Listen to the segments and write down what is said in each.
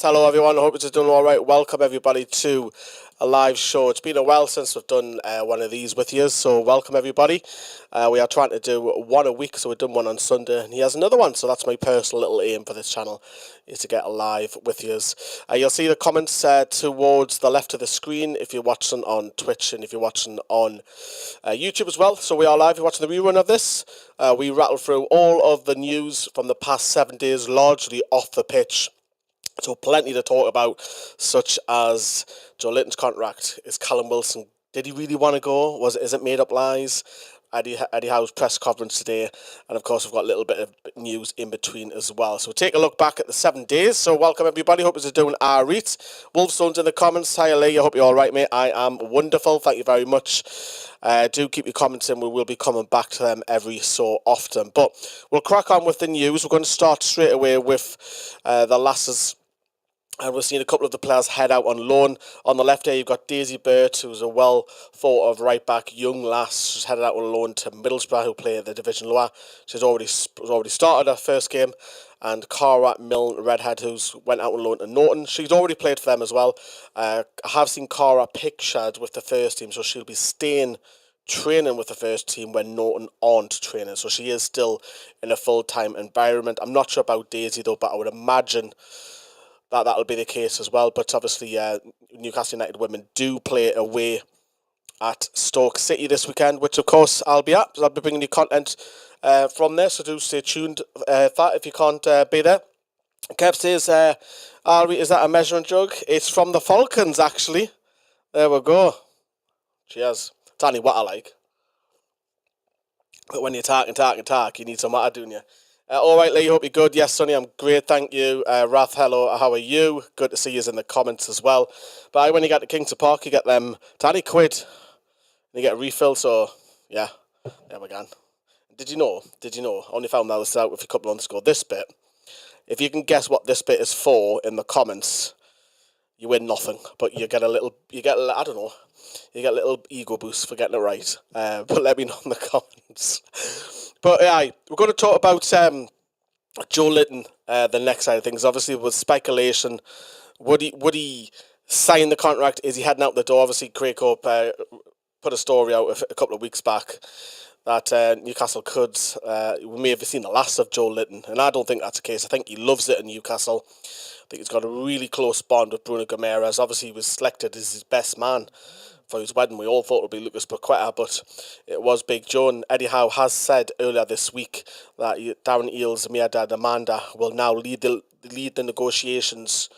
hello everyone, I hope you're doing alright. Welcome everybody to a live show. It's been a while since we've done one of these with you, so welcome everybody. We are trying to do one a week, so we've done one on Sunday, and he has another one, so that's my personal little aim for this channel, is to get a live with you. You'll see the comments towards the left of the screen if you're watching on Twitch and if you're watching on YouTube as well. So we are live, you're watching the rerun of this. We rattle through all of the news from the past 7 days, largely off the pitch. So plenty to talk about, such as Joelinton's contract. Is Callum Wilson, did he really want to go? Is it made up lies? Eddie Howe's press conference today, and of course we've got a little bit of news in between as well. So take a look back at the 7 days. So welcome everybody, hope you're doing alright. Wolfstone's in the comments. Hi Lee, I hope you're alright mate. I am wonderful, thank you very much. Do keep your comments in, we will be coming back to them every so often. But we'll crack on with the news. We're going to start straight away with the lasses. And we're seeing a couple of the players head out on loan. On the left here, you've got Daisy Burt, who's a well-thought-of right-back, young lass. She's headed out on loan to Middlesbrough, who play the Division Lower. She's already started her first game. And Cara Milne Redhead, who's went out on loan to Norton. She's already played for them as well. I have seen Cara pictured with the first team, so she'll be staying training with the first team when Norton aren't training. So she is still in a full-time environment. I'm not sure about Daisy, though, but I would imagine that'll be the case as well. But obviously Newcastle United women do play away at Stoke City this weekend, which of course I'll be at. I'll be bringing you content from there, so do stay tuned for that if you can't be there. Kev says, Ari, is that a measuring jug? It's from the Falcons, actually. There we go. Cheers. Danny, what I like. But when you talk, you need some water, don't you? All right, Lee, hope you're good. Yes, Sonny, I'm great, thank you. Rath, hello, how are you? Good to see you in the comments as well. But when you get to Kingston Park, you get them £20. And you get a refill, so, yeah, there we go. Did you know, I only found this out with a couple of months ago, this bit, if you can guess what this bit is for in the comments, you win nothing, but you get a little ego boost for getting it right. But let me know in the comments. But yeah, we're going to talk about Joelinton, the next side of things. Obviously, with speculation, would he sign the contract? Is he heading out the door? Obviously, Craig Hope put a story out a couple of weeks back that Newcastle could. We may have seen the last of Joelinton, and I don't think that's the case. I think he loves it in Newcastle. I think he's got a really close bond with Bruno Guimaraes. Obviously, he was selected as his best man for his wedding. We all thought it would be Lucas Paqueta, but it was Big Joe. And Eddie Howe has said earlier this week that Darren Eales, Mirdad Amanda will now lead the negotiations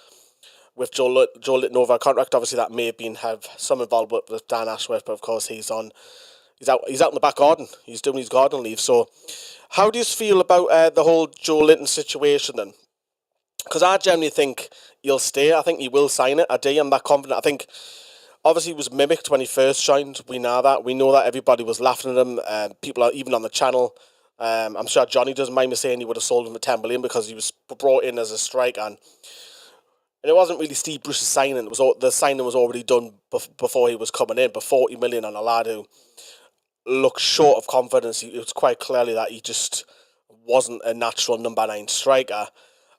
with Joelinton over a contract. Obviously, that may have some involvement with Dan Ashworth, but of course he's out in the back garden. He's doing his garden leave. So, how do you feel about the whole Joelinton situation then? Because I generally think he'll stay. I think he will sign it. I'm that confident. I think obviously he was mimicked when he first joined. We know that. We know that everybody was laughing at him. People are even on the channel. I'm sure Johnny doesn't mind me saying he would have sold him for 10 million because he was brought in as a striker. And it wasn't really Steve Bruce's signing. The signing was already done before he was coming in. But 40 million on a lad who looked short of confidence. It was quite clearly that he just wasn't a natural number 9 striker.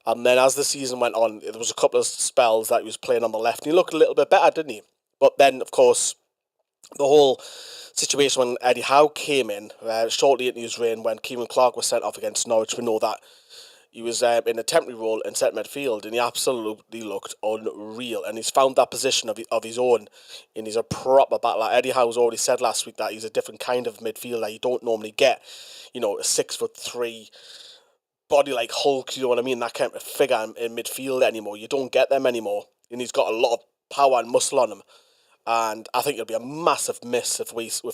And then as the season went on, there was a couple of spells that he was playing on the left. And he looked a little bit better, didn't he? But then, of course, the whole situation when Eddie Howe came in, shortly into his reign, when Kieran Clark was sent off against Norwich, we know that he was in a temporary role in centre midfield, and he absolutely looked unreal. And he's found that position of his own, and he's a proper battler. Eddie Howe's already said last week that he's a different kind of midfielder you don't normally get. You know, a 6'3" body like Hulk, you know what I mean? That kind of figure in midfield anymore. You don't get them anymore. And he's got a lot of power and muscle on him. And I think it'll be a massive miss if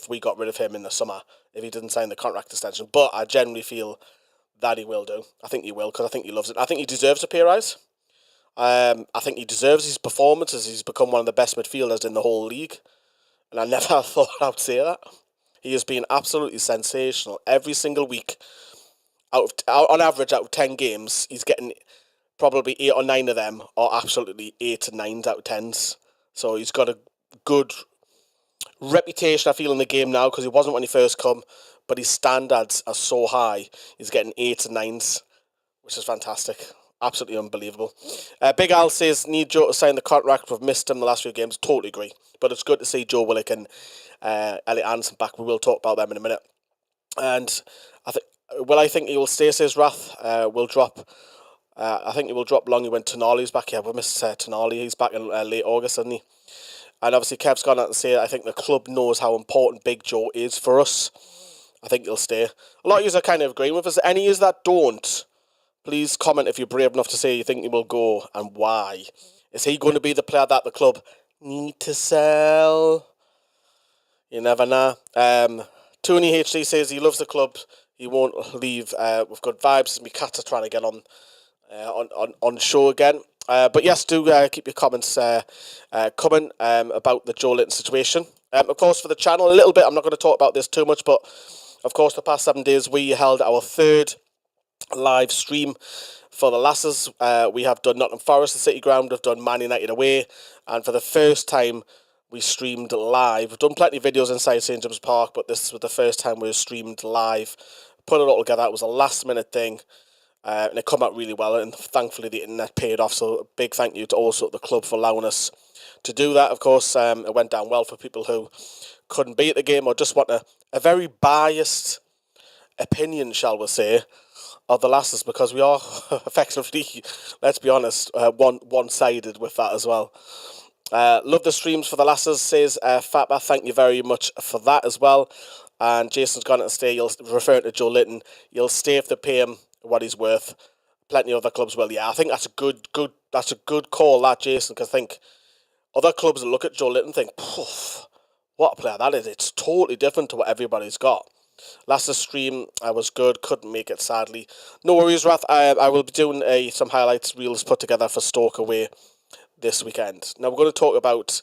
we got rid of him in the summer, if he didn't sign the contract extension. But I generally feel that he will do. I think he will, because I think he loves it. I think he deserves a pay rise. I think he deserves his performances. He's become one of the best midfielders in the whole league. And I never thought I would say that. He has been absolutely sensational every single week. On average, out of 10 games, he's getting probably 8 or 9 of them are absolutely 8 and 9s out of 10s. So he's got a good reputation, I feel, in the game now, because he wasn't when he first come, but his standards are so high. He's getting 8s and 9s, which is fantastic. Absolutely unbelievable. Big Al says, need Joe to sign the contract. We've missed him the last few games. Totally agree. But it's good to see Joe Willock and Elliot Anderson back. We will talk about them in a minute. And I think he will stay, says Rath. Will drop. I think he will drop Longy when Tonali's back. Yeah, we missed Tonali. He's back in late August, isn't he? And obviously Kev's gone out and say, I think the club knows how important Big Joe is for us. I think he'll stay. A lot of you are kind of agreeing with us. Any of you that don't, please comment if you're brave enough to say you think he will go and why. Is he going to be the player that the club need to sell? You never know. Tony HD says he loves the club. He won't leave with good vibes. My cats are trying to get on show again. But yes, do keep your comments coming about the Joelinton situation. Of course, for the channel, a little bit, I'm not going to talk about this too much, but of course, the past 7 days, we held our third live stream for the lasses. We have done Nottingham Forest, the City Ground, we've done Man United away, and for the first time, we streamed live. We've done plenty of videos inside St James Park, but this was the first time we streamed live. Put it all together. It was a last-minute thing. And it come out really well, and thankfully the internet paid off, so a big thank you to also the club for allowing us to do that. Of course, it went down well for people who couldn't be at the game or just want a very biased opinion, shall we say, of the lasses, because we are effectively, let's be honest, one-sided with that as well. Love the streams for the lasses, says Fatba. Thank you very much for that as well. And Jason's gone to stay. You'll refer to Joelinton. You'll stay if they pay him what he's worth. Plenty of other clubs will. Yeah, I think that's a good call, that, Jason, because I think other clubs will look at Joelinton and think, poof, what a player that is. It's totally different to what everybody's got. Last stream was good, couldn't make it, sadly. No worries, Rath. I will be doing some highlights reels put together for Stoke away this weekend. Now we're going to talk about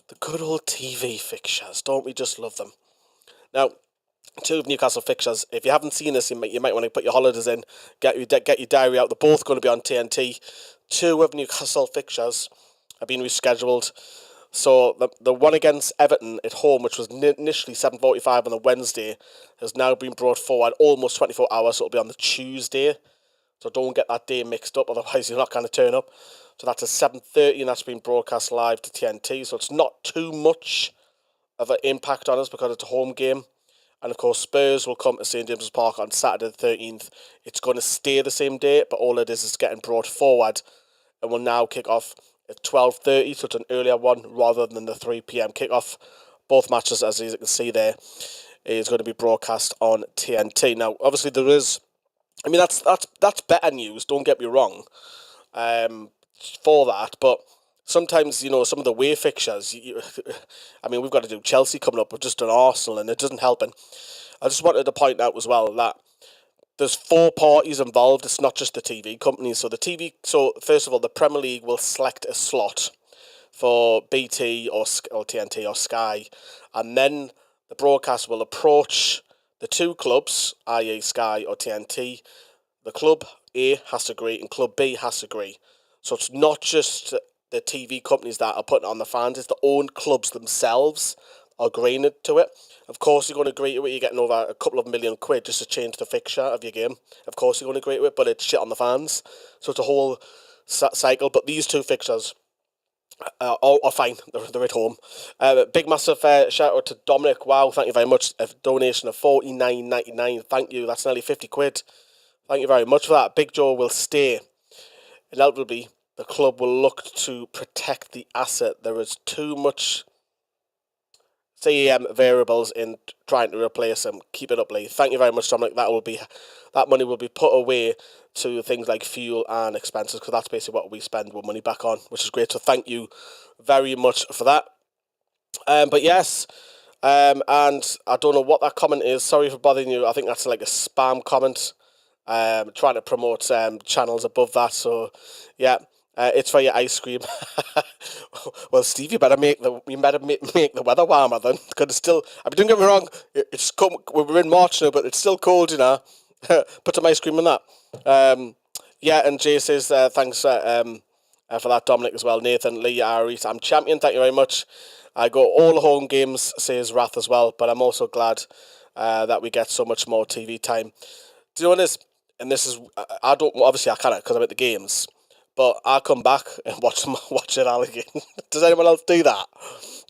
the good old TV fixtures. Don't we just love them? Now, 2 of Newcastle fixtures. If you haven't seen this, you might want to put your holidays in, get your diary out. They're both going to be on TNT. 2 of Newcastle fixtures have been rescheduled. So the one against Everton at home, which was initially 7:45 on the Wednesday, has now been brought forward almost 24 hours. So it'll be on the Tuesday. So don't get that day mixed up, otherwise you're not going to turn up. So that's at 7:30, and that's been broadcast live to TNT. So it's not too much of an impact on us because it's a home game. And of course, Spurs will come to St James's Park on Saturday the 13th. It's going to stay the same day, but all it is getting brought forward, and will now kick off at 12:30, so it's an earlier one rather than the 3 p.m. kickoff. Both matches, as you can see there, is going to be broadcast on TNT. Now, obviously, there is. I mean, that's better news. Don't get me wrong. For that, but sometimes, you know, some of the away fixtures, I mean, we've got to do Chelsea coming up, we've just done Arsenal, and it doesn't help. And I just wanted to point out as well that there's 4 parties involved. It's not just the TV companies. So first of all, the Premier League will select a slot for BT or TNT or Sky, and then the broadcast will approach the 2 clubs, i.e. Sky or TNT. The club A has to agree, and club B has to agree. So it's not just the TV companies that are putting it on the fans, it's the own clubs themselves are agreeing to it. Of course, you're going to agree to it. You're getting over a couple of million quid just to change the fixture of your game. Of course, you're going to agree to it, but it's shit on the fans. So it's a whole cycle. But these 2 fixtures are fine. They're at home. Big massive shout out to Dominic. Wow, thank you very much. A donation of $49.99. Thank you. That's nearly 50 quid. Thank you very much for that. Big Joe will stay. Inevitably, the club will look to protect the asset. There is too much variables in trying to replace him. Keep it up, Lee. Thank you very much, Dominic. That money will be put away to things like fuel and expenses, because that's basically what we spend our money back on, which is great. So thank you very much for that. But yes, and I don't know what that comment is. Sorry for bothering you. I think that's like a spam comment. Trying to promote channels above that. So yeah. It's for your ice cream. Well, Steve, you better make the weather warmer then, because it's still. I mean, don't get me wrong. We're in March now, but it's still cold, you know. Put some ice cream in that. Yeah, and Jay says thanks for that, Dominic, as well. Nathan, Lee, Aries, I'm champion. Thank you very much. I go all the home games, says Rath as well. But I'm also glad that we get so much more TV time. Do you know what it is? and this is, I don't, obviously I can't because I'm at the games, but I come back and watch it all again. Does anyone else do that?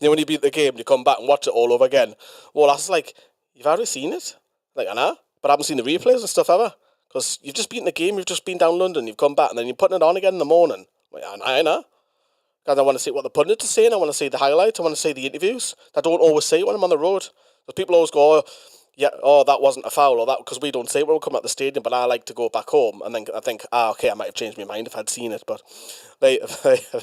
You know, when you beat the game, you come back and watch it all over again. Well, that's like, you've already seen it. Like, I know, but I haven't seen the replays and stuff ever. Because you've just beaten the game, you've just been down London, you've come back, and then you're putting it on again in the morning. Like, I know. Because I want to see what the pundits are saying, I want to see the highlights, I want to see the interviews. I don't always see it when I'm on the road. Because people always go, oh, yeah, oh, that wasn't a foul, or that, because we don't see it when we come out the stadium, but I like to go back home, and then I think, okay, I might have changed my mind if I'd seen it, but there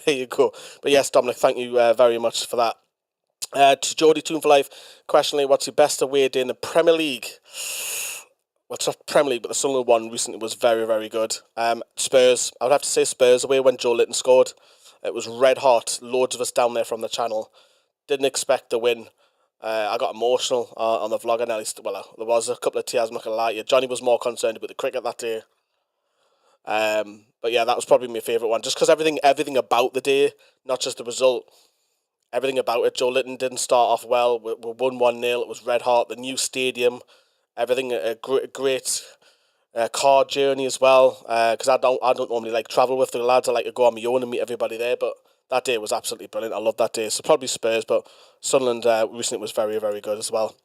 you go. But yes, Dominic, thank you very much for that. To Jody Toon for Life, questioning what's your best away day in the Premier League? Well, it's not Premier League, but the Sunderland one recently was very, very good. Spurs, I would have to say Spurs away when Joelinton scored. It was red hot, loads of us down there from the channel. Didn't expect the win. I got emotional on the vlog, and there was a couple of tears, I'm not going to lie to you. Johnny was more concerned about the cricket that day. But yeah, that was probably my favourite one, just because everything about the day, not just the result, everything about it. Joelinton didn't start off well. We won 1-0. It was red hot. The new stadium, everything, a great car journey as well. Because I don't normally like travel with the lads. I like to go on my own and meet everybody there. But that day was absolutely brilliant. I love that day. So probably Spurs, but Sunderland recently was very, very good as well.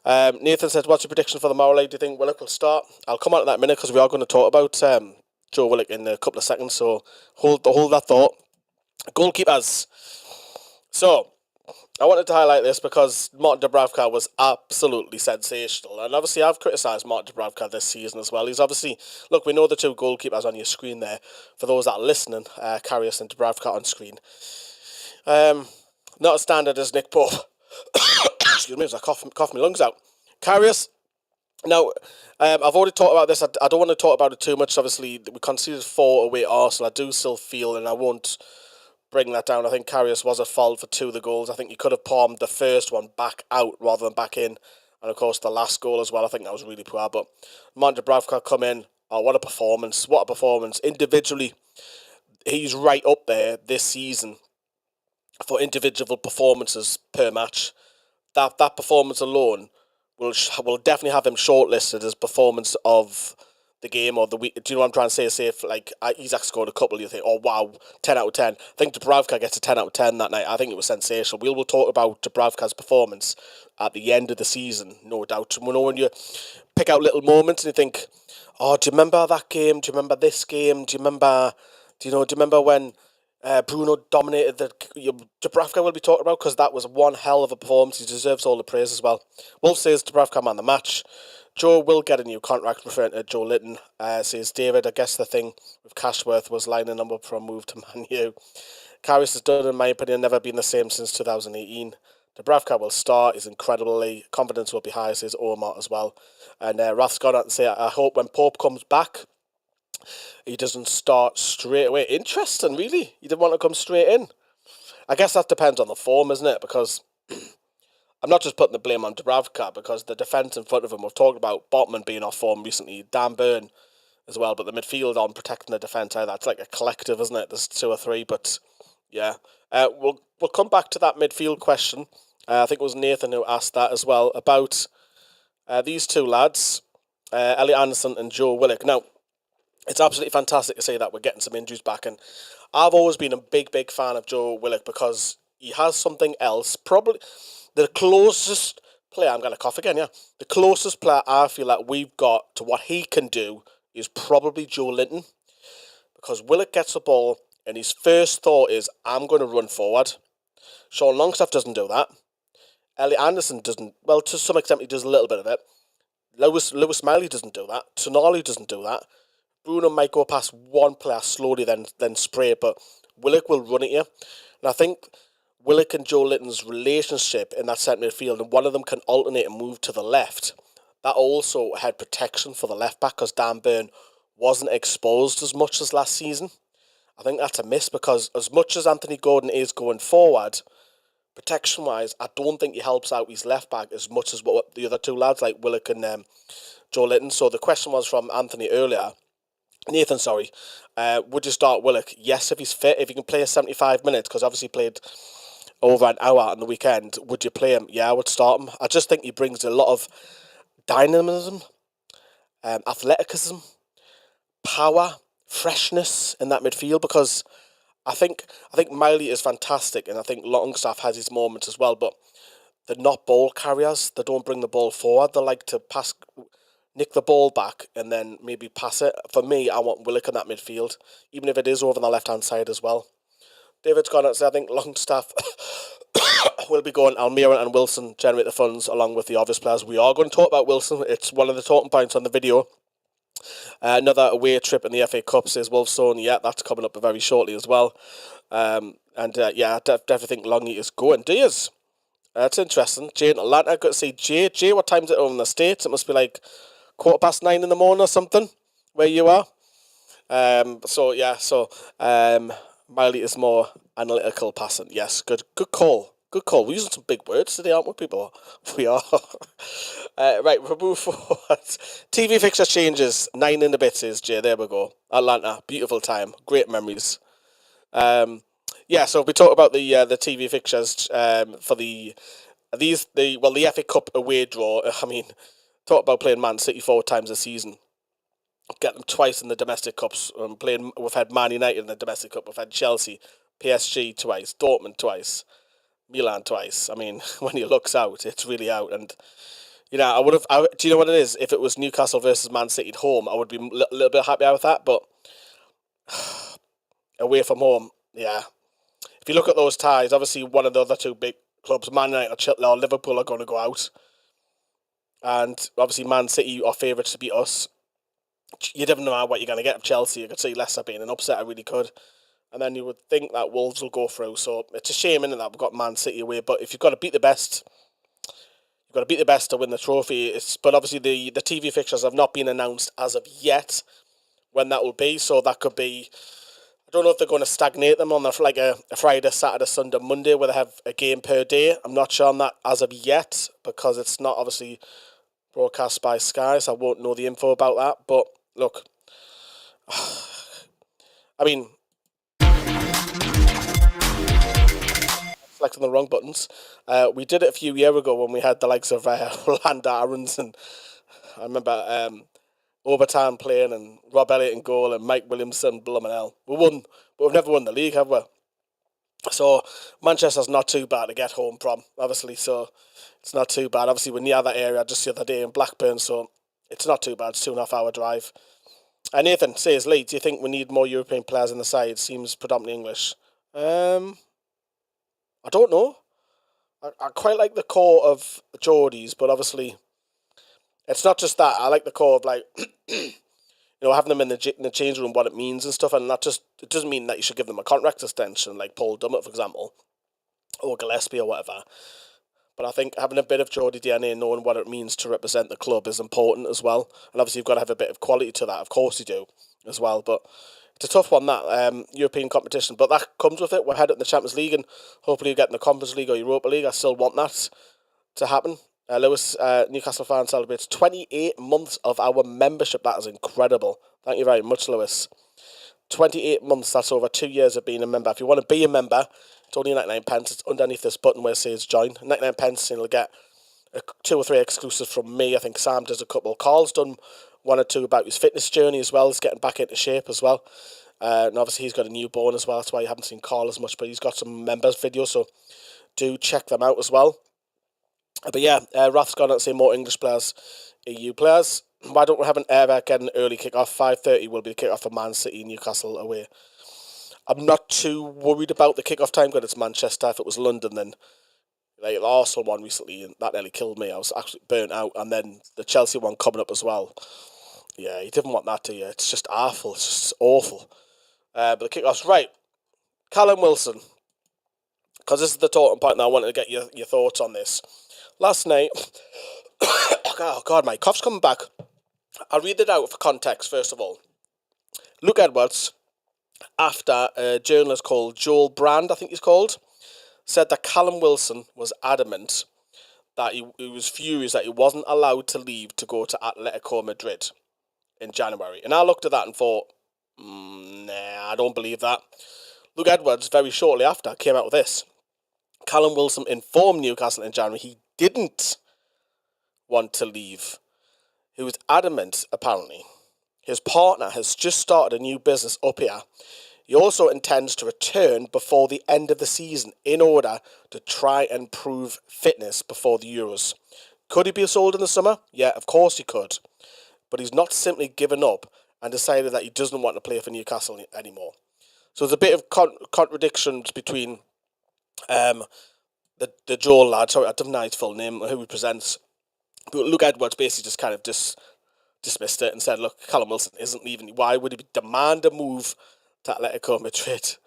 Nathan says, what's your prediction for the Mower League? Do you think Willock will start? I'll come on to that in a minute because we are going to talk about Joe Willock in a couple of seconds. So hold that thought. Goalkeepers. So, I wanted to highlight this because Martin Dubravka was absolutely sensational. And obviously, I've criticised Martin Dubravka this season as well. He's obviously, look, we know the two goalkeepers on your screen there. For those that are listening, Karius and Dubravka on screen. Not as standard as Nick Pope. Excuse me, as I cough my lungs out. Karius. Now, I've already talked about this. I don't want to talk about it too much. Obviously, we conceded 4 away at Arsenal. I do still feel, and I won't bring that down. I think Karius was at fault for 2 of the goals. I think he could have palmed the first one back out rather than back in. And of course, the last goal as well. I think that was really poor. But Martin Dubravka come in. Oh, what a performance. What a performance. Individually, he's right up there this season for individual performances per match. That performance alone will definitely have him shortlisted as performance of the game or the week. Do you know what I'm trying to say? Say if like Isaac scored a couple, you think, oh wow, 10 out of 10. I think Dubravka gets a 10 out of 10 that night. I think it was sensational. We'll talk about Dubravka's performance at the end of the season, no doubt. And we know when you pick out little moments and you think, oh, do you remember that game? Do you remember this game? Do you remember when Bruno dominated Dubravka will be talked about because that was one hell of a performance. He deserves all the praise as well. Wolf says Dubravka man the match. Joe will get a new contract, referring to Joelinton. Says David, I guess the thing with Cashworth was lining him up for a move to Man U. Karius has done, in my opinion, never been the same since 2018. Dubravka will start, is incredibly, confidence will be high, says Omar as well. And Rath's gone out and say, I hope when Pope comes back, he doesn't start straight away. Interesting, really. He didn't want to come straight in. I guess that depends on the form, isn't it? Because I'm not just putting the blame on Dubravka, because the defence in front of him, we've talked about Botman being off form recently, Dan Burn as well, but the midfield on protecting the defence, that's like a collective, isn't it? There's 2 or 3, but yeah. We'll come back to that midfield question. I think it was Nathan who asked that as well, about these 2 lads, Elliot Anderson and Joe Willock. Now, it's absolutely fantastic to say that we're getting some injuries back, and I've always been a big fan of Joe Willock because he has something else. Probably the closest player, I'm going to cough again, yeah. The closest player I feel like we've got to what he can do is probably Joelinton, because Willock gets the ball and his first thought is, I'm going to run forward. Sean Longstaff doesn't do that. Elliot Anderson doesn't, well, to some extent he does a little bit of it. Lewis Miley doesn't do that. Tonali doesn't do that. Bruno might go past one player slowly, then spray it, but Willock will run at you. And I think Willock and Joelinton's relationship in that centre midfield, and one of them can alternate and move to the left, that also had protection for the left back because Dan Burn wasn't exposed as much as last season. I think that's a miss because as much as Anthony Gordon is going forward, protection-wise, I don't think he helps out his left back as much as what the other 2 lads like Willock and Joelinton. So the question was from Anthony earlier. Nathan, sorry. Would you start Willock? Yes, if he's fit, if he can play 75 minutes, because obviously he played over an hour on the weekend. Would you play him? Yeah, I would start him. I just think he brings a lot of dynamism, athleticism, power, freshness in that midfield, because I think Miley is fantastic, and I think Longstaff has his moments as well, but they're not ball carriers. They don't bring the ball forward. They like to nick the ball back and then maybe pass it. For me, I want Willock in that midfield, even if it is over on the left-hand side as well. David's gone out, so I think Longstaff will be going. Almira and Wilson generate the funds along with the obvious players. We are going to talk about Wilson. It's one of the talking points on the video. Another away trip in the FA Cup, says Wolfstone. Yeah, that's coming up very shortly as well. I definitely think Longy is going. Diaz. That's interesting. Jay in Atlanta. Got to see Jay. Jay, what time's it over in the States? It must be like 9:15 in the morning or something where you are. Miley is more analytical passing. Yes, good call. Good call. We're using some big words today, aren't we, people? We are. Right, we'll move forward. TV fixture changes. 9 in the bit, says Jay. There we go. Atlanta. Beautiful time. Great memories. So we talk about the TV fixtures for the FA Cup away draw. I mean, talk about playing Man City 4 times a season. Get them twice in the domestic cups. We've had Man United in the domestic cup. We've had Chelsea, PSG twice, Dortmund twice, Milan twice. I mean, when he looks out, it's really out. And do you know what it is? If it was Newcastle versus Man City at home, I would be a little bit happier with that. But away from home, yeah. If you look at those ties, obviously one of the other 2 big clubs, Man United or Liverpool, are going to go out. And obviously Man City are favourites to beat us. You never know what you're going to get of Chelsea. I could see Leicester being an upset, I really could. And then you would think that Wolves will go through. So it's a shame, isn't it, that we've got Man City away. But if you've got to beat the best, you've got to beat the best to win the trophy. But obviously the TV fixtures have not been announced as of yet when that will be. So that could be... I don't know if they're going to stagnate them on a Friday, Saturday, Sunday, Monday, where they have a game per day. I'm not sure on that as of yet, because it's not obviously broadcast by Sky, so I won't know the info about that. But look, I mean, selecting the wrong buttons. We did it a few years ago when we had the likes of Roland Aarons, and I remember Overtime playing, and Rob Elliott in goal, and Mike Williamson, blooming hell. We won, but we've never won the league, have we? So Manchester's not too bad to get home from, obviously, so it's not too bad. Obviously, we're near that area just the other day in Blackburn, so it's not too bad. It's 2.5 hour drive. Nathan says, Lee, do you think we need more European players in the side? Seems predominantly English. I don't know. I quite like the core of Geordies, but obviously it's not just that. I like the core of, like, having them in the change room, what it means and stuff, and not just, it doesn't mean that you should give them a contract extension, like Paul Dummett, for example, or Gillespie or whatever. But I think having a bit of Geordie DNA, knowing what it means to represent the club, is important as well. And obviously you've got to have a bit of quality to that, of course you do, as well. But it's a tough one, that European competition. But that comes with it. We're headed in the Champions League, and hopefully you get in the Conference League or Europa League. I still want that to happen. Lewis, Newcastle fan, celebrates 28 months of our membership. That is incredible. Thank you very much, Lewis. 28 months, that's over 2 years of being a member. If you want to be a member, it's only 99 pence. It's underneath this button where it says join. 99 pence, and you'll get 2 or 3 exclusives from me. I think Sam does a couple. Carl's done 1 or 2 about his fitness journey as well. He's getting back into shape as well. And obviously he's got a newborn as well. That's why you haven't seen Carl as much, but he's got some members videos, so do check them out as well. But yeah, Rath's gone out saying more English players, EU players. Why don't we have get an early kick-off? 5:30 will be the kick-off for Man City, Newcastle away. I'm not too worried about the kick-off time because it's Manchester. If it was London, then like the Arsenal one recently, and that nearly killed me. I was actually burnt out. And then the Chelsea one coming up as well. Yeah, you didn't want that, do you? It's just awful. It's just awful. But the kick-off's right. Callum Wilson. Because this is the talking point now. I wanted to get your thoughts on this. Last night... oh, God, my cough's coming back. I'll read it out for context, first of all. Luke Edwards, after a journalist called Joel Brand, I think he's called, said that Callum Wilson was adamant that he was furious that he wasn't allowed to leave to go to Atletico Madrid in January. And I looked at that and thought, nah, I don't believe that. Luke Edwards, very shortly after, came out with this. Callum Wilson informed Newcastle in January he didn't want to leave. He was adamant, apparently, His partner has just started a new business up here. He also intends to return before the end of the season in order to try and prove fitness before the Euros. Could he be sold in the summer? Yeah, of course he could. But he's not simply given up and decided that he doesn't want to play for Newcastle anymore. So there's a bit of contradictions between the Joel lad, sorry, I don't know his full name, who he presents. But Luke Edwards basically just kind of dismissed it and said, look, Callum Wilson isn't leaving. Why would he demand a move to Atletico Madrid?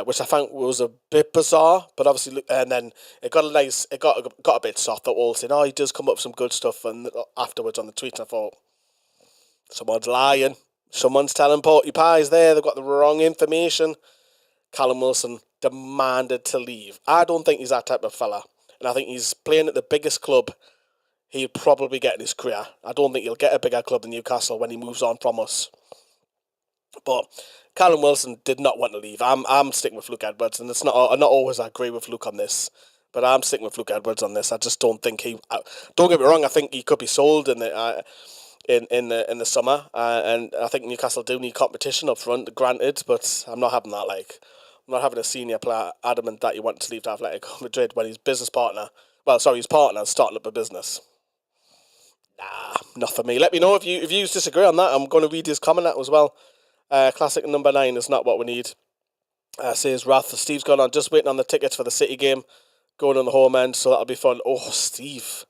Which I found was a bit bizarre, but obviously, and then it got a bit soft. That all saying, "Oh, he does come up with some good stuff," and afterwards on the tweet, I thought, someone's lying, someone's telling Porty Pies there. They've got the wrong information. Callum Wilson demanded to leave. I don't think he's that type of fella, and I think he's playing at the biggest club he'll probably get in his career. I don't think he'll get a bigger club than Newcastle when he moves on from us. But Callum Wilson did not want to leave. I'm sticking with Luke Edwards, and I'm not always agree with Luke on this, but I'm sticking with Luke Edwards on this. I just don't think he. Don't get me wrong. I think he could be sold in the summer, and I think Newcastle do need competition up front. Granted, but I'm not having that. I'm not having a senior player adamant that he wants to leave to Atletico Madrid when his partner is starting up a business. Nah, not for me. Let me know if you disagree on that. I'm going to read his comment out as well. Classic number 9 is not what we need. Says Wrath. Steve's gone on, just waiting on the tickets for the City game, going on the home end, so that'll be fun. Oh, Steve,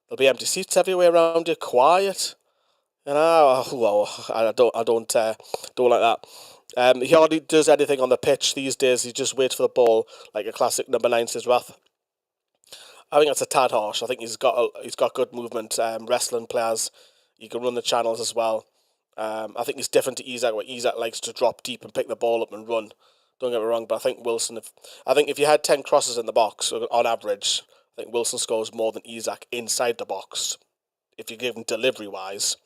there'll be empty seats everywhere around you. Quiet. You know, I don't like that. He hardly does anything on the pitch these days. He just waits for the ball, like a classic number 9, says Wrath. I think that's a tad harsh. I think he's got good movement. Wrestling players, he can run the channels as well. I think he's different to Isak, where Isak likes to drop deep and pick the ball up and run. Don't get me wrong, but I think Wilson. If you had 10 crosses in the box on average, I think Wilson scores more than Isak inside the box, if you give him delivery wise.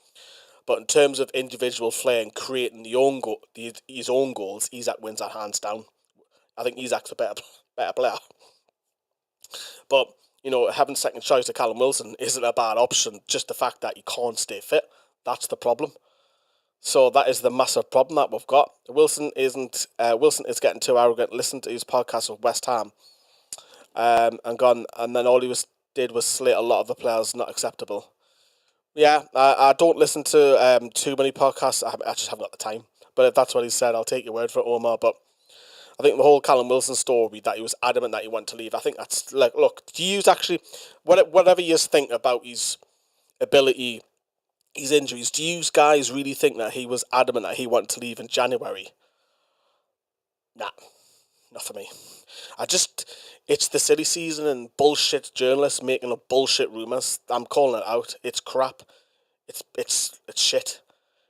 But in terms of individual flair and creating his own goals, Isak wins that hands down. I think Isak's a better player. But having second choice to Callum Wilson isn't a bad option. Just the fact that he can't stay fit, that's the problem. So that is the massive problem that we've got. Wilson is getting too arrogant. Listen to his podcast with West Ham, and then all he did was slate a lot of the players not acceptable. Yeah, I don't listen to too many podcasts. I just haven't got the time. But if that's what he said, I'll take your word for it, Omar. But I think the whole Callum Wilson story, that he was adamant that he wanted to leave, I think that's like, look, do you actually, whatever you think about his ability, his injuries, do you guys really think that he was adamant that he wanted to leave in January? Nah, not for me. It's the silly season and bullshit journalists making up bullshit rumours. I'm calling it out. It's crap. It's shit.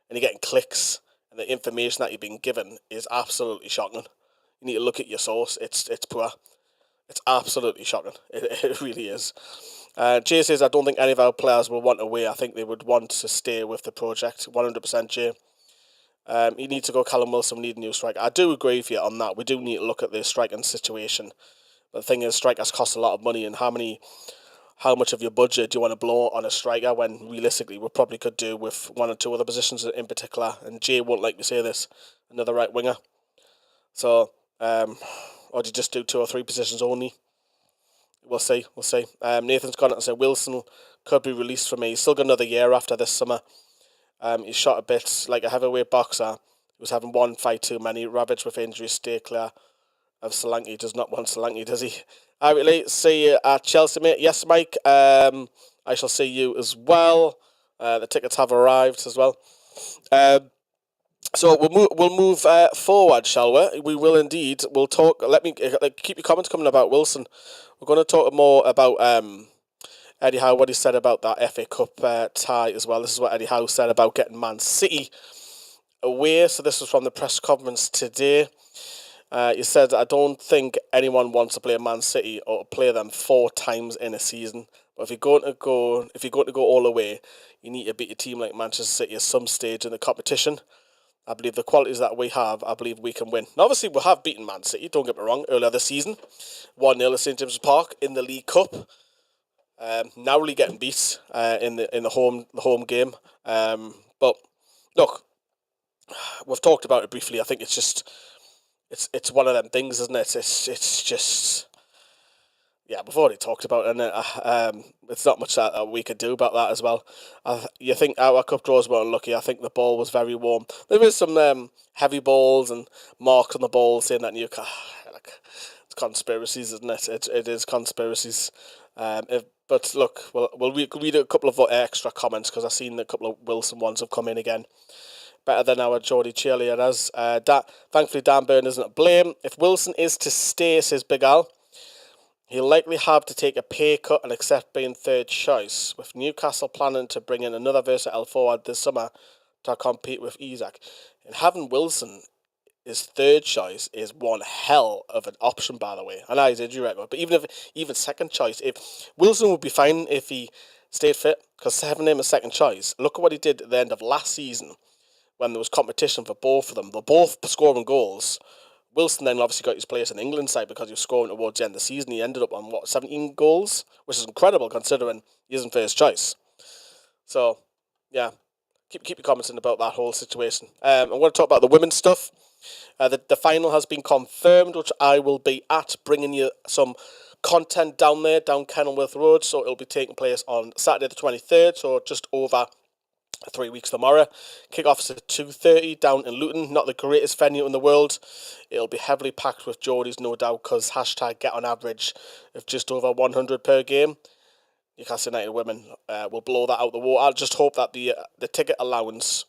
And you're getting clicks, and the information that you're being given is absolutely shocking. You need to look at your source. It's poor. It's absolutely shocking. It really is. Jay says, I don't think any of our players will want away. I think they would want to stay with the project. 100% Jay. You need to go Callum Wilson. We need a new striker. I do agree with you on that. We do need to look at the striking situation. But the thing is, strikers cost a lot of money, and how much of your budget do you want to blow on a striker when realistically we probably could do with one or two other positions in particular? And Jay won't like me say this, another right winger. So, or do you just do 2 or 3 positions only? We'll see. Nathan's gone and said Wilson could be released for me. He's still got another year after this summer. He's shot a bit like a heavyweight boxer. He was having one fight too many. Ravaged with injuries. Stay clear of Solanke. He does not want Solanke, does he? All right, really. See you at Chelsea, mate. Yes, Mike. I shall see you as well. The tickets have arrived as well. So we'll move forward, shall we? We will indeed. We'll talk. Let me keep your comments coming about Wilson. We're going to talk more about Eddie Howe, what he said about that FA Cup tie as well. This is what Eddie Howe said about getting Man City away. So this was from the press conference today. He said, I don't think anyone wants to play Man City or play them 4 times in a season. But if you're going to go all the way, you need to beat a team like Manchester City at some stage in the competition. I believe the qualities that we have, I believe we can win. Now, obviously, we have beaten Man City, don't get me wrong, earlier this season. 1-0 at St James's Park in the League Cup. Narrowly getting beat in the home game. But look, we've talked about it briefly. I think it's just it's one of them things, isn't it? It's just. Yeah, we've already talked about it, and it's not much that we could do about that as well. You think our cup draws were unlucky. I think the ball was very warm. There is some heavy balls and marks on the ball saying that Newcastle, like, it's conspiracies, isn't it? It is conspiracies. But look, we'll read a couple of extra comments because I've seen a couple of Wilson ones have come in again. Better than our Geordie cheerleaders. Thankfully, Dan Burn isn't to blame. If Wilson is to stay, says Big Al, he'll likely have to take a pay cut and accept being third choice, with Newcastle planning to bring in another versatile forward this summer to compete with Isak. And having Wilson as third choice is one hell of an option, by the way. I know he's injury record, but even second choice, if Wilson would be fine if he stayed fit, because having him as second choice, look at what he did at the end of last season when there was competition for both of them. They're both scoring goals. Wilson then obviously got his place in the England side because he was scoring towards the end of the season. He ended up on, 17 goals, which is incredible considering he isn't first choice. So, yeah, keep your comments in about that whole situation. I want to talk about the women's stuff. The final has been confirmed, which I will be at, bringing you some content down there, down Kenilworth Road. So it'll be taking place on Saturday the 23rd, so just over 3 weeks tomorrow. Kick-off's at 2:30 down in Luton. Not the greatest venue in the world. It'll be heavily packed with Geordies, no doubt, because hashtag get on average of just over 100 per game. Newcastle United women will blow that out the water. I'll just hope that the ticket allowance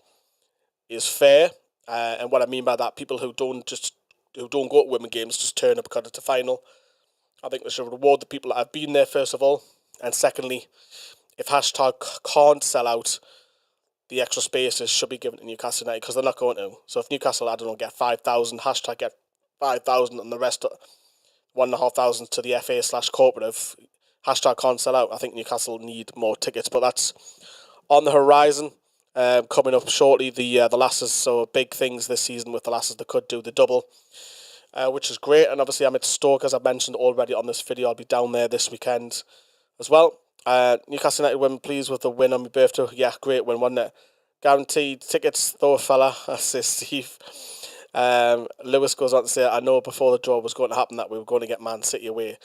is fair. And what I mean by that, people who don't go to women games just turn up because it's a final. I think we should reward the people that have been there, first of all. And secondly, if hashtag can't sell out, the extra spaces should be given to Newcastle United because they're not going to. So if Newcastle, I don't know, get 5,000, hashtag get 5,000, and the rest 1,500 to the FA/cooperative, hashtag can't sell out. I think Newcastle need more tickets, but that's on the horizon. Coming up shortly, the Lasses, so big things this season with the Lasses. They could do the double, which is great. And obviously I'm at Stoke, as I mentioned already on this video. I'll be down there this weekend as well. Newcastle United women pleased with the win on my birthday. Yeah, great win, wasn't it? Guaranteed tickets though, fella, says Steve. Lewis goes on to say, I know before the draw was going to happen that we were going to get Man City away.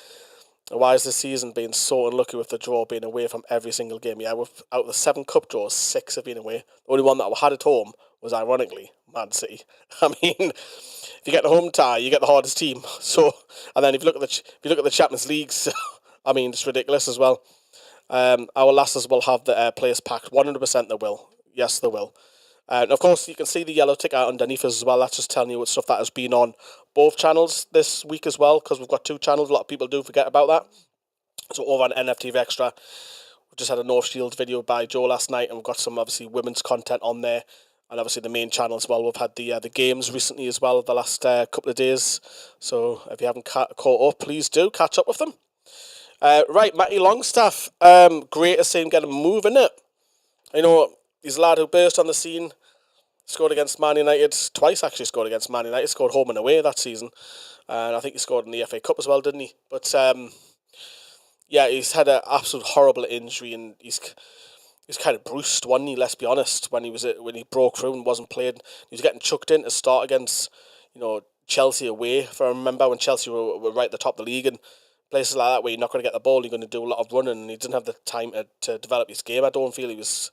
Why is this season being so unlucky with the draw being away from every single game? Yeah, out of the 7 cup draws, 6 have been away. The only one that we had at home was, ironically, Man City. I mean, if you get the home tie, you get the hardest team. So, and then if you look at the Champions Leagues, I mean, it's ridiculous as well. Our Lasses will have the players packed. 100% they will. Yes, they will. And of course, you can see the yellow ticker underneath us as well. That's just telling you what stuff that has been on both channels this week as well, because we've got 2 channels. A lot of people do forget about that. So over on NFTV Extra, we just had a North Shields video by Joe last night, and we've got some obviously women's content on there, and obviously the main channel as well. We've had the games recently as well the last couple of days. So if you haven't caught up, please do catch up with them. Right, Matty Longstaff, great to see him get a move in it. You know, he's a lad who burst on the scene, scored against Man United, twice actually scored against Man United, scored home and away that season. And I think he scored in the FA Cup as well, didn't he? But, yeah, he's had an absolute horrible injury, and he's kind of bruised, wasn't he, let's be honest, when he broke through and wasn't playing. He was getting chucked in to start against, Chelsea away, if I remember, when Chelsea were right at the top of the league, and places like that where you're not going to get the ball, you're going to do a lot of running, and he didn't have the time to develop his game. I don't feel he was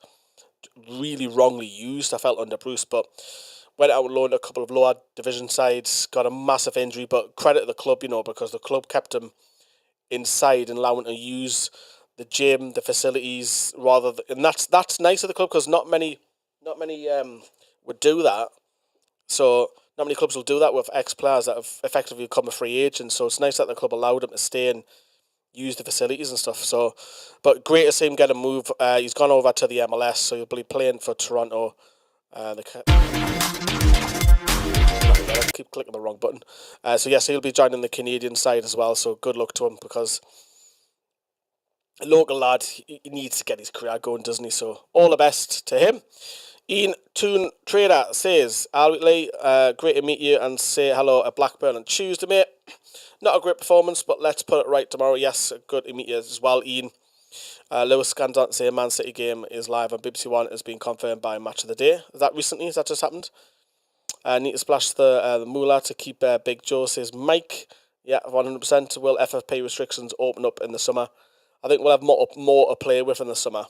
really wrongly used, I felt, under Bruce, but went out and loaned a couple of lower division sides, got a massive injury, but credit to the club, because the club kept him inside and allowing him to use the gym, the facilities, and that's nice of the club, because not many would do that. So not many clubs will do that with ex-players that have effectively become a free agent. So it's nice that the club allowed him to stay and use the facilities and stuff. So, but great to see him get a move. He's gone over to the MLS, so he'll be playing for Toronto. I keep clicking the wrong button. So yes, he'll be joining the Canadian side as well. So good luck to him, because a local lad, he needs to get his career going, doesn't he? So all the best to him. Ian Toon Trader says, Lee, great to meet you and say hello at Blackburn on Tuesday, mate. Not a great performance, but let's put it right tomorrow. Yes, good to meet you as well, Ian. Lewis scans on to say Man City game is live on BBC One, has been confirmed by Match of the Day. Is that recently? Has that just happened? Need to splash the moolah to keep Big Joe, says Mike. Yeah, 100%. Will FFP restrictions open up in the summer? I think we'll have more to play with in the summer,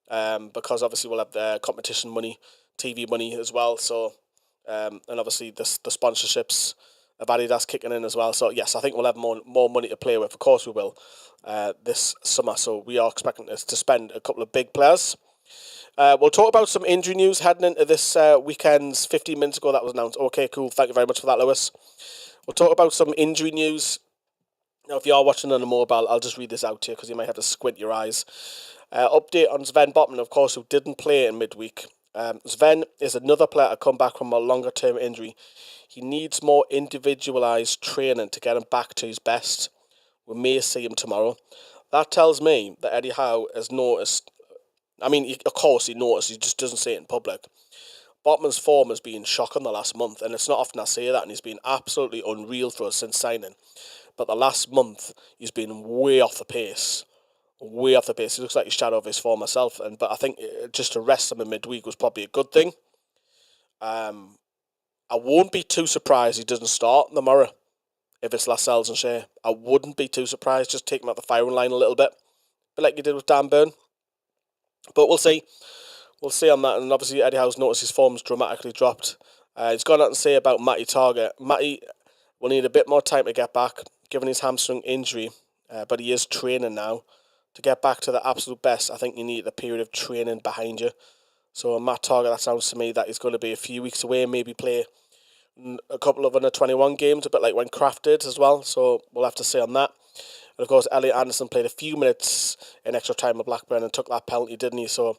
because obviously we'll have the competition money, TV money as well. So, and obviously the sponsorships of Adidas kicking in as well. So yes, I think we'll have more money to play with. Of course we will, this summer. So we are expecting us to spend a couple of big players. We'll talk about some injury news heading into this weekend's 15 minutes ago that was announced. Okay, cool. Thank you very much for that, Lewis. We'll talk about some injury news. Now, if you are watching on a mobile, I'll just read this out to you because you might have to squint your eyes. Update on Sven Botman, of course, who didn't play in midweek. Sven is another player to come back from a longer-term injury. He needs more individualised training to get him back to his best. We may see him tomorrow. That tells me that Eddie Howe has noticed. I mean, of course he noticed, he just doesn't say it in public. Botman's form has been shocking the last month, and it's not often I say that, and he's been absolutely unreal for us since signing. But the last month, he's been way off the pace. Way off the pace. He looks like he's shadow of his former self, but I think just to rest him in midweek was probably a good thing. I won't be too surprised he doesn't start tomorrow if it's Lascelles and Shea. I wouldn't be too surprised. Just take him out the firing line a little bit like you did with Dan Burn. But we'll see. We'll see on that. And obviously, Eddie Howe's noticed his form's dramatically dropped. He's got nothing to say about Matty Target. Matty will need a bit more time to get back, given his hamstring injury. But he is training now. To get back to the absolute best, I think you need a period of training behind you. So Matt Target, that sounds to me that he's going to be a few weeks away, maybe play a couple of under 21 games, a bit like when Kraft did as well. So we'll have to see on that. And of course, Elliot Anderson played a few minutes in extra time with Blackburn and took that penalty, didn't he? So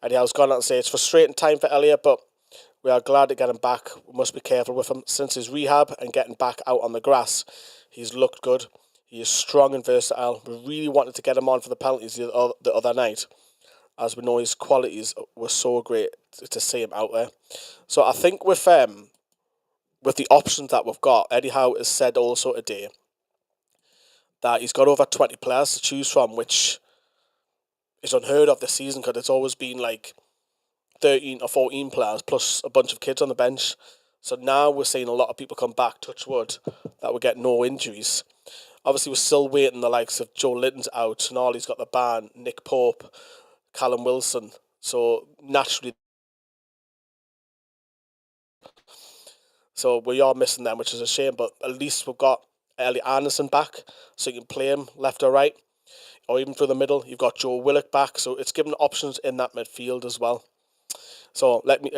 Eddie Howe's gone out and say it's frustrating time for Elliot, but we are glad to get him back. We must be careful with him. Since his rehab and getting back out on the grass, he's looked good. He is strong and versatile. We really wanted to get him on for the penalties the other night, as we know his qualities were so great to see him out there. So I think with the options that we've got, Eddie Howe has said also today that he's got over 20 players to choose from, which is unheard of this season because it's always been like 13 or 14 players plus a bunch of kids on the bench. So now we're seeing a lot of people come back, touch wood, that will get no injuries. Obviously, we're still waiting the likes of Joelinton's out, Sonali's got the ban, Nick Pope, Callum Wilson. So naturally, we are missing them, which is a shame. But at least we've got Elliot Anderson back, so you can play him left or right, or even through the middle. You've got Joe Willock back, so it's given options in that midfield as well. So let me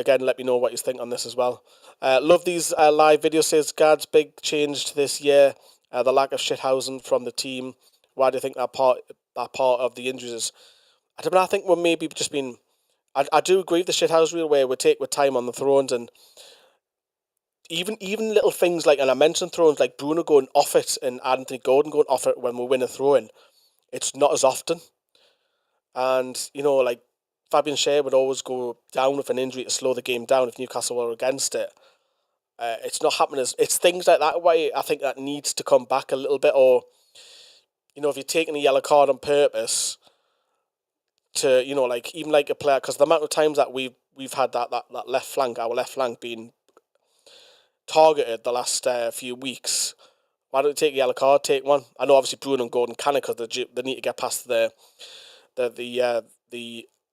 know what you think on this as well. Love these live videos. Says Gad's big change this year. The lack of shithousing from the team. Why do you think that part of the injuries is? I don't know. I think we're maybe just been. I do agree with the shithouse rule where we take with time on the thrones, and even little things like, and I mentioned thrones like Bruno going off it and Anthony Gordon going off it when we win a throw-in. It's not as often, and like Fabian Schär would always go down with an injury to slow the game down if Newcastle were against it. It's not happening. It's things like that way I think that needs to come back a little bit, or if you're taking a yellow card on purpose to like even like a player, because the amount of times that we've had that left flank, our left flank being targeted the last few weeks. Why don't you take a yellow card? Take one. I know obviously Bruno and Gordon can because they need to get past the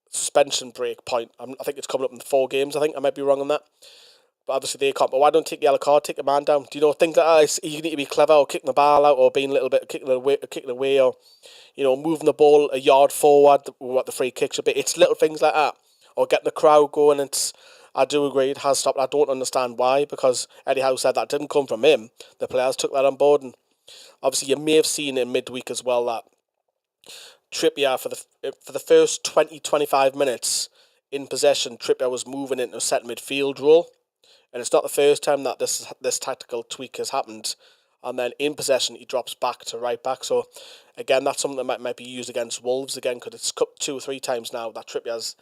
suspension break point. I think it's coming up in 4 games. I think I might be wrong on that. But obviously they can't. But why don't you take the yellow card? Take a man down. Do you know things like that? You need to be clever, or kicking the ball out, or being a little bit kicking away, or moving the ball a yard forward. What the free kicks a bit. It's little things like that, or getting the crowd going. I do agree it has stopped. I don't understand why, because Eddie Howe said that didn't come from him. The players took that on board, and obviously you may have seen in midweek as well that Trippier for the first 20-25 minutes in possession, Trippier was moving into a set midfield role. And it's not the first time that this tactical tweak has happened. And then in possession, he drops back to right back. So, again, that's something that might be used against Wolves again, because it's 2 or 3 times now that Trippier's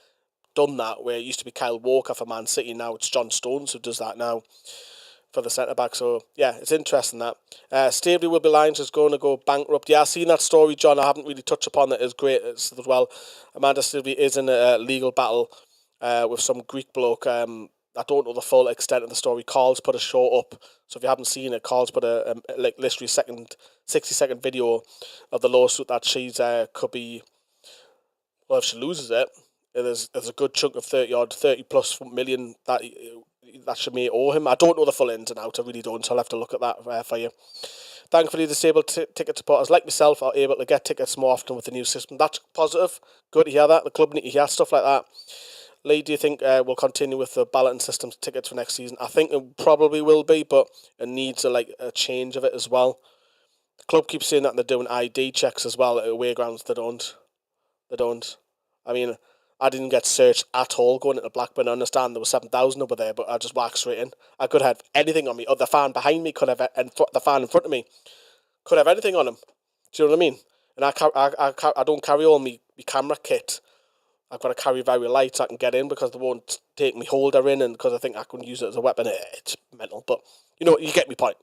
done that, where it used to be Kyle Walker for Man City. Now it's John Stones who does that now. for the centre-back. So, yeah, it's interesting that. Staveley will be lying, just going to go bankrupt. Yeah, I've seen that story, John. I haven't really touched upon it as great as well. Amanda Staveley is in a legal battle with some Greek bloke. I don't know the full extent of the story. Carl's put a show up. So if you haven't seen it, Carl's put a literally 60-second video of the lawsuit that she's could be... Well, if she loses it, there's a good chunk of 30 plus million that she may owe him. I don't know the full ins and outs, I really don't, so I'll have to look at that for you. Thankfully, disabled ticket supporters like myself are able to get tickets more often with the new system. That's positive. Good to hear that. The club need to hear stuff like that. Lee, do you think we'll continue with the balloting system tickets for next season? I think it probably will be, but it needs a change of it as well. The club keeps saying that they're doing ID checks as well at away grounds. They don't. I mean, I didn't get searched at all going into Blackburn. I understand there was 7,000 over there, but I just walked straight in. I could have anything on me. Or the fan behind me could have, and the fan in front of me could have anything on him. Do you know what I mean? And I don't carry all my camera kit. I've got to carry very light so I can get in because they won't take me holder in, and because I think I can use it as a weapon. It's mental, but you get my point.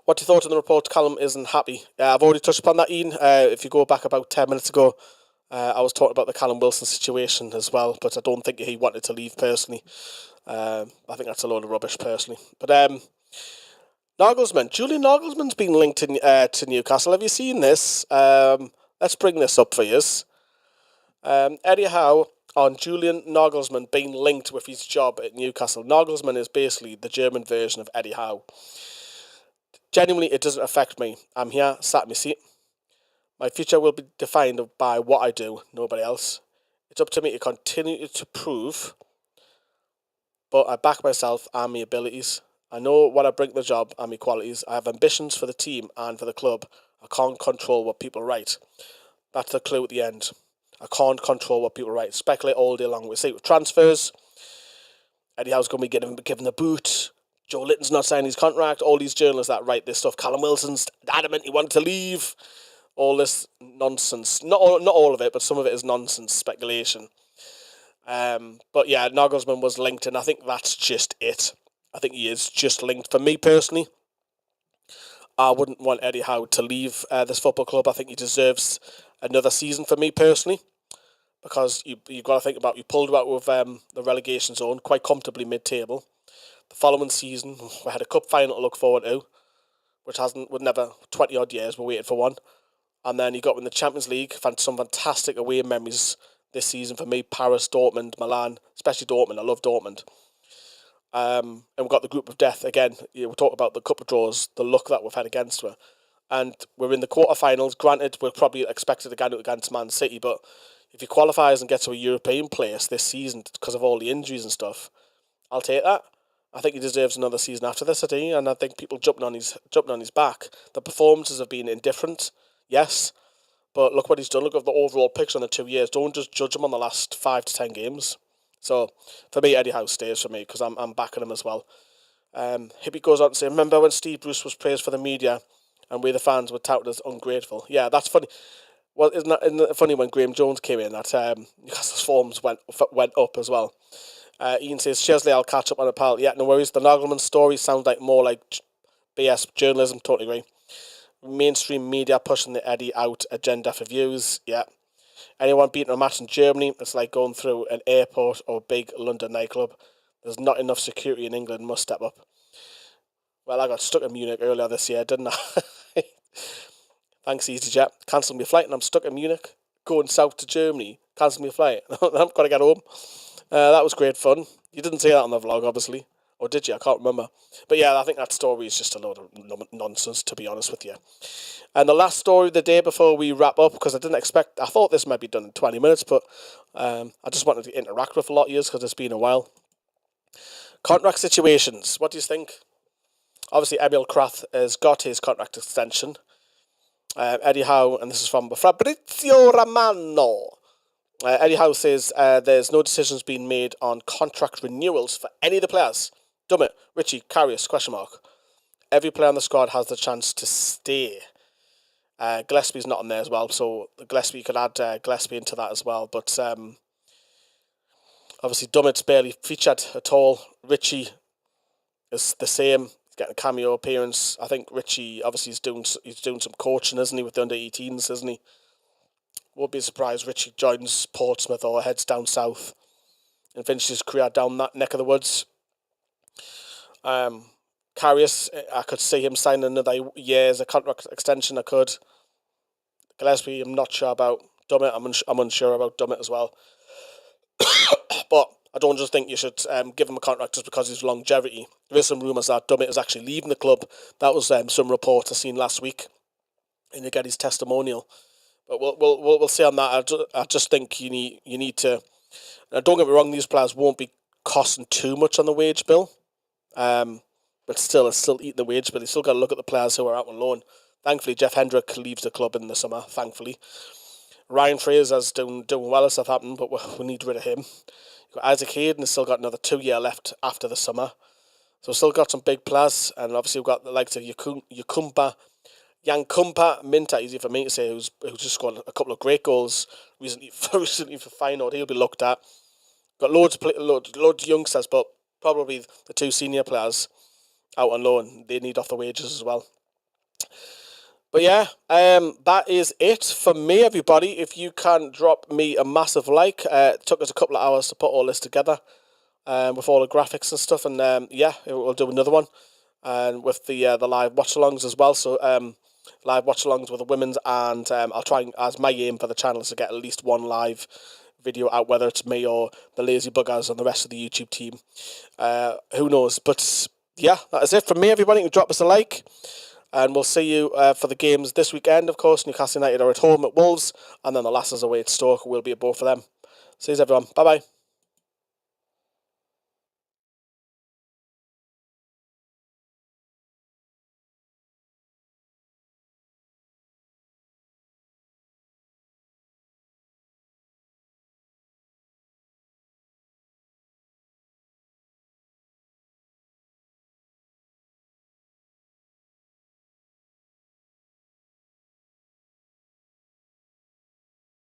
What do you thought on the report? Callum isn't happy. I've already touched upon that, Ian. If you go back about 10 minutes ago, I was talking about the Callum Wilson situation as well, but I don't think he wanted to leave personally. I think that's a load of rubbish personally. But Nagelsmann, Julian Nagelsmann's been linked to Newcastle. Have you seen this? Let's bring this up for you. Eddie Howe on Julian Nagelsmann being linked with his job at Newcastle. Nagelsmann is basically the German version of Eddie Howe. Genuinely, it doesn't affect me. I'm here, sat in my seat. My future will be defined by what I do, nobody else. It's up to me to continue to prove, but I back myself and my abilities. I know what I bring to the job and my qualities. I have ambitions for the team and for the club. I can't control what people write. That's the clue at the end. I can't control what people write. Speculate all day long. We see with transfers, Eddie Howe's going to be given the boot. Joelinton's not signing his contract. All these journalists that write this stuff. Callum Wilson's adamant he wanted to leave. All this nonsense. Not all of it, but some of it is nonsense speculation. But yeah, Nagelsmann was linked, and I think that's just it. I think he is just linked. For me personally, I wouldn't want Eddie Howe to leave this football club. I think he deserves another season for me personally, because you've got to think about, you pulled out with the relegation zone quite comfortably mid-table. The following season, we had a cup final to look forward to, which would never, 20 odd years, we waited for one. And then you got in the Champions League, found some fantastic away memories this season for me. Paris, Dortmund, Milan, especially Dortmund. I love Dortmund. And we've got the group of death again. We talk about the cup of draws, the luck that we've had against her. And we're in the quarterfinals. Granted, we're probably expected to go against Man City, but if he qualifies and gets to a European place this season because of all the injuries and stuff, I'll take that. I think he deserves another season after this, and I think people jumping on his back. The performances have been indifferent, yes, but look what he's done. Look at the overall picture in the 2 years. Don't just judge him on the last 5 to 10 games. So for me, Eddie Howe stays for me because I'm backing him as well. Hippie goes on to say, remember when Steve Bruce was praised for the media and we the fans were touted as ungrateful? Yeah, that's funny. Well, isn't it funny when Graham Jones came in that Newcastle's forms went up as well? Ian says, Chesley, I'll catch up on a pal. Yeah, no worries. The Nagelman story sounds like more like BS journalism. Totally agree. Mainstream media pushing the Eddie out agenda for views. Yeah. Anyone beating a match in Germany, it's like going through an airport or a big London nightclub. There's not enough security in England. Must step up. Well, I got stuck in Munich earlier this year, didn't I? Thanks, EasyJet. Cancelled my flight and I'm stuck in Munich. Going south to Germany. Cancelled my flight. I've got to get home. That was great fun. You didn't say that on the vlog, obviously. Or did you? I can't remember. But yeah, I think that story is just a load of nonsense, to be honest with you. And the last story of the day before we wrap up, because I thought this might be done in 20 minutes, but I just wanted to interact with a lot of you because it's been a while. Contract situations. What do you think? Obviously, Emil Krath has got his contract extension. Eddie Howe, and this is from Fabrizio Romano. Eddie Howe says there's no decisions being made on contract renewals for any of the players. Dummit, Richie, Karius, question mark. Every player on the squad has the chance to stay. Gillespie's not on there as well, so Gillespie, you could add Gillespie into that as well. But obviously Dummett's barely featured at all. Richie, is the same. He's getting a cameo appearance. I think Richie obviously he's doing some coaching, isn't he, with the under-18s, isn't he? Won't be surprised Richie joins Portsmouth or heads down south and finishes his career down that neck of the woods. Karius, I could see him signing another year as a contract extension. I could. Gillespie, I'm not sure about. Dummett, I'm unsure about Dummett as well. But I don't just think you should give him a contract just because of his longevity. There is some rumours that Dummett is actually leaving the club. That was some reports I seen last week, and you get his testimonial. But we'll see on that. I just think you need to. Now, don't get me wrong; these players won't be costing too much on the wage bill, but still, it's still eating the wage bill. You still got to look at the players who are out on loan. Thankfully, Jeff Hendrick leaves the club in the summer. Thankfully, Ryan Fraser's doing well at Southampton, but we need rid of him. You've got Isaac Hayden has still got another 2 year left after the summer, so we've still got some big players, and obviously we've got the likes of Yankumpa Minta, easy for me to say, who's just scored a couple of great goals recently for Feyenoord. He'll be looked at. Got loads of youngsters, but probably the 2 senior players out on loan. They need off the wages as well. But yeah, that is it for me, everybody. If you can drop me a massive like. It took us a couple of hours to put all this together with all the graphics and stuff. And yeah, we'll do another one. And with the live watch-alongs as well. So live watch-alongs with the women's. And I'll try, as my aim for the channel is to get at least one live video out, whether it's me or the Lazy Buggers and the rest of the YouTube team. Who knows? But yeah, that is it from me, everybody. You can drop us a like. And we'll see you for the games this weekend, of course. Newcastle United are at home at Wolves. And then the Lassers away at Stoke. We'll be at both of them. See you, everyone. Bye-bye.